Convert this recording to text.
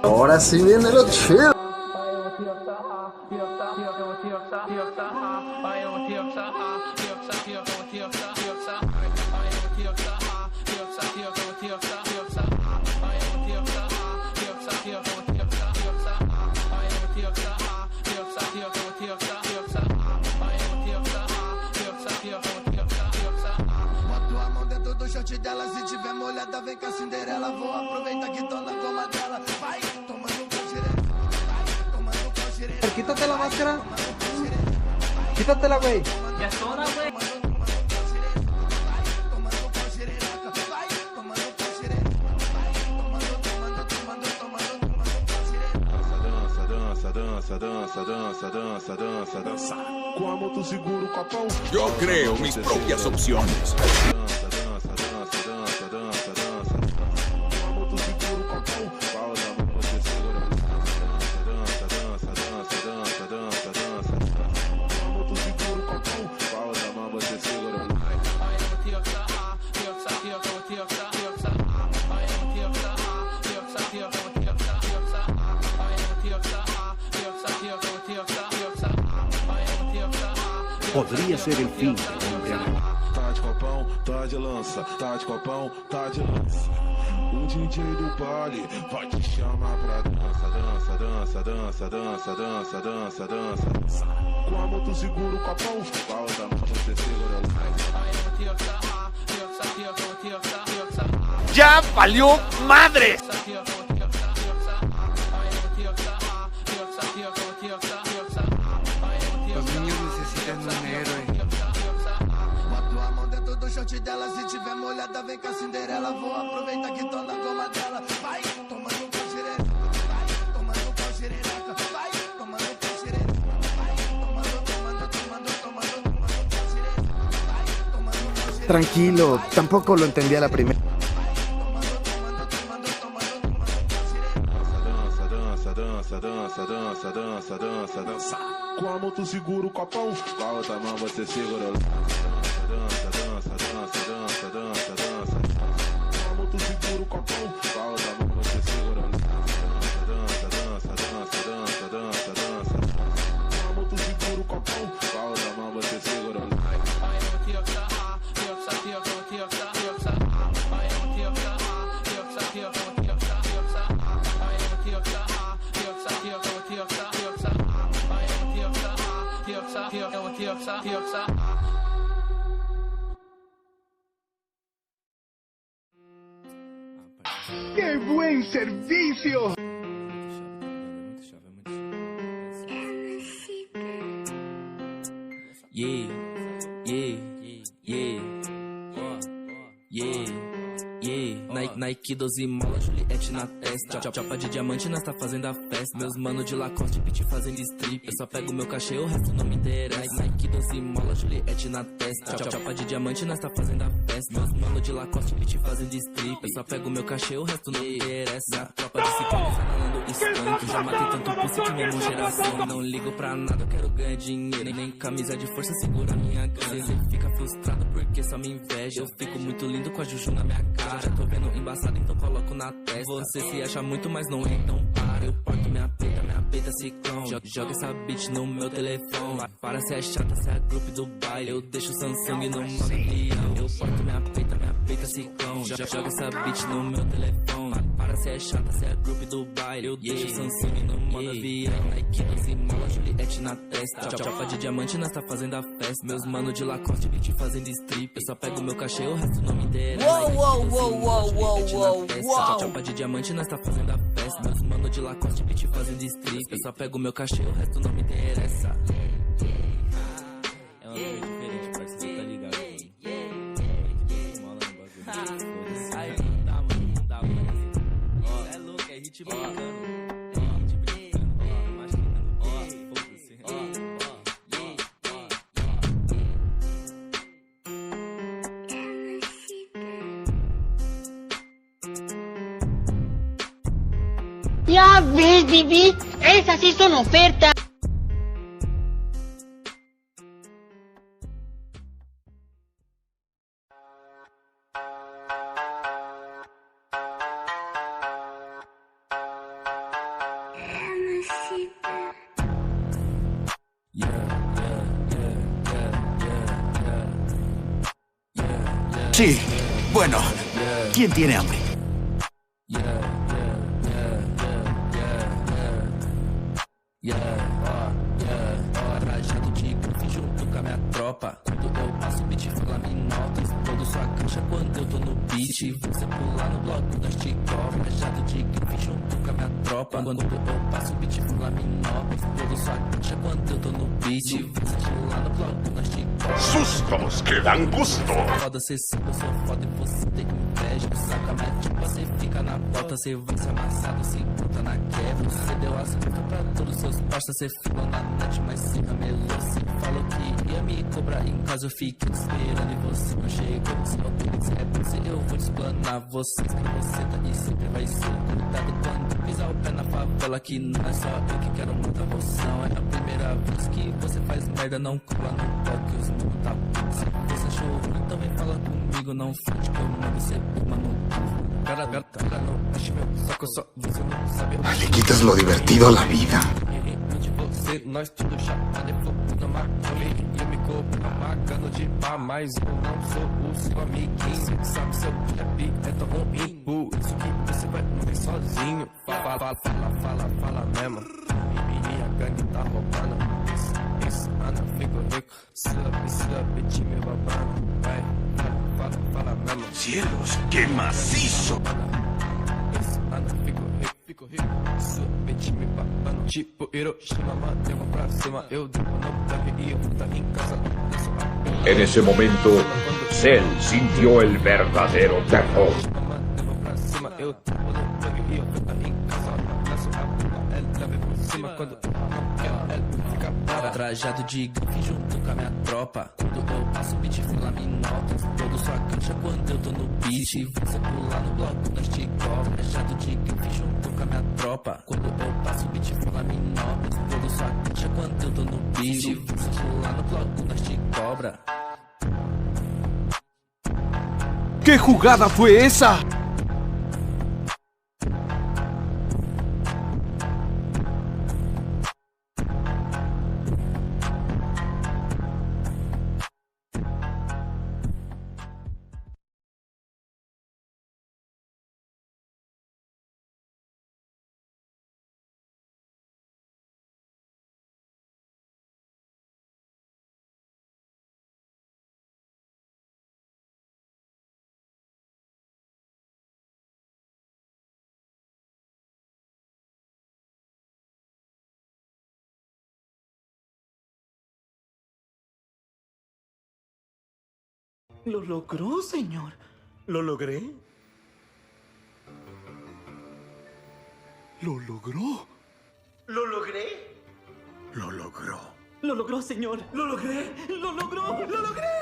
Ahora sí viene lo chido. Bota a mão dentro do short dela, se tiver molhada, vem com a Cinderela. Vou aproveitar que tô na goma dela. Vai, tomando com xereca. Vai, tomando com xereca. Quítate la máscara. Quítatela, güey. Ya zona, güey. Dança. Com a moto seguro o copão. Yo creo mis propias opciones. Podría ser el fin de la embriaguez. Tá de copão, tá de lança, tá de copão, tá de lança. O DJ do baile vai te chamar pra dança, dança, dança, dança, dança, dança, dança, dança, dança. Com a moto segura o copão, com a outra mão você segura o ¡Ya valió madre! Los niños necesitan un héroe. Bota a mão dentro do short dela, se tiver molhada, vem com a Cinderela. Vou aproveitar que tô na goma dela. Vai, tomando com xereca. Vai, tomando com xereca. Vai, tomando com xereca. Vai, tomando com xereca. Vai, tomando com xereca. Tranquilo, tampoco lo entendí a la primera. dança, dança, dança, dança, dança, dança. Com a moto segura o copão, com a outra mão você segura o dança, dança, dança, dança, dança, dança. Com a moto segura o copão, com a outra mão você segura o dança, dança, dança, dança, dança, dança. Com a moto segura o copão, com a outra mão você segura o ¡Qué buen servicio! Yeah, yeah, yeah, yeah, yeah. Nike 12 mola, Juliette na testa. Chapa de diamante, nós tá fazendo a festa. Meus mano de Lacoste, pitch fazendo strip. Eu só pego meu cachê, o resto não me interessa. Nike 12 mola, Juliette na testa. Chapa de diamante, nós tá fazendo a festa. Meus mano de Lacoste, pitch fazendo strip. Eu só pego meu cachê, o resto não me interessa. Tropa de ciclone, falando skunk. Já matei tanto pussy que minha geração. Não ligo pra nada, eu quero ganhar dinheiro. Nem camisa de força segura minha grana. Cê fica frustrado porque só me inveja. Eu fico muito lindo com a juju na minha cara. Já tô vendo embaçado, então coloco na testa. Você se acha muito, mas não é, então para. Eu porto minha peita ciclone. Joga essa bitch no meu telefone. Para, cê é chata, cê é grupo do baile. Eu deixo o Samsung no modo avião. Eu porto minha peita ciclone. Joga essa bitch no meu telefone. Para, cê é chata, cê é grupo do baile. Eu deixo o Samsung no modo avião. Nike 12 mola, Juliette na testa. Chapa de diamante, nós tá fazendo a festa. Meus mano de Lacoste, bitch fazendo strip. Eu só pego meu cachê, o resto não me interessa. Chapa de diamante, nós tá fazendo a festa. Meus mano de Lacoste, bitch fazendo strip. Eu só pego meu cachê, o resto não me interessa. É uma coisa diferente, parceiro, tá ligado? Aí, não dá, mano. Ó, é louco, é hit brincando. Ya ves, Bibi, esas sí son ofertas. Sí. Bueno, ¿quién tiene hambre? Rajado de grife junto com a minha tropa. Quando eu passo o beat, fala em notas. Todo sua caixa quando eu tô no beat. Você pular no bloco das Tikov. Rajado de grife junto com a minha tropa. Quando eu passo o beat, fala em notas. Todo sua caixa quando eu tô no beat. Você pular no bloco das Tikov. Sustos que dan gusto. Foda, cê sabe, eu sou foda e você tem inveja. Saca, mete, você fica na volta. Cê vai ser amassado, se encontra na quebra. Você deu as cartas pra todos os seus pastas. Cê ficou na net, mas se ramelou. Cê falou que ia me cobrar em casa. Eu fiquei esperando e você não chegou. Se eu quiser, se eu vou te explanar você. Que você tá e sempre vai ser. Cuidado quando pisar o pé na favela. Que não é só eu que quero matar você. Não é a primeira vez que você faz merda. Não cola no toque, os mano tá puto. Se você achou ruim, então vem falar comigo. Não fode que eu mando você puma no cu. Cara no acho meu, só que eu só você não sabe. Le quitas lo divertido a la vida. De você, nós tudo chapado e fogo na maconha. E eu me cobro pagando de pá, mas eu não sou o seu amiguinho. Sabe seu rap é tão ruim. Por isso que você vai morrer sozinho. Fala mesmo. Minha gangue tá roubando. Isso, Ana, fico rico. Sub, time babando. Vai, fala mesmo. Cielos, qué macizo. Isso, Ana, fico rico. Sub, time babando. Tipo Hiroshima, matemos pra cima. Eu dou no plug e eu tá em casa. En ese momento, Cell sintió el verdadero terror. Matemos pra cima. Eu dou no plug e eu tá em casa. Lanço a bomba, ela vem por cima. Quando ela fica brava. Trajado de grife junto com a minha tropa. Quando eu passo o beat, fala em notas. Todo sua cancha quando eu tô no beat. Você pular no bloco das Tikov. Trajado de grife junto com a minha tropa. Quando eu passo o beat, fala em notas. Todo sua cancha quando eu tô no beat. Você pular no bloco das Tikobra. ¿Qué jugada fue esa? Lo logró, señor. ¿Lo logré? ¿Lo logró? ¿Lo logré? Lo logró. Lo logró, señor. Lo logré. Lo logró. Lo logré.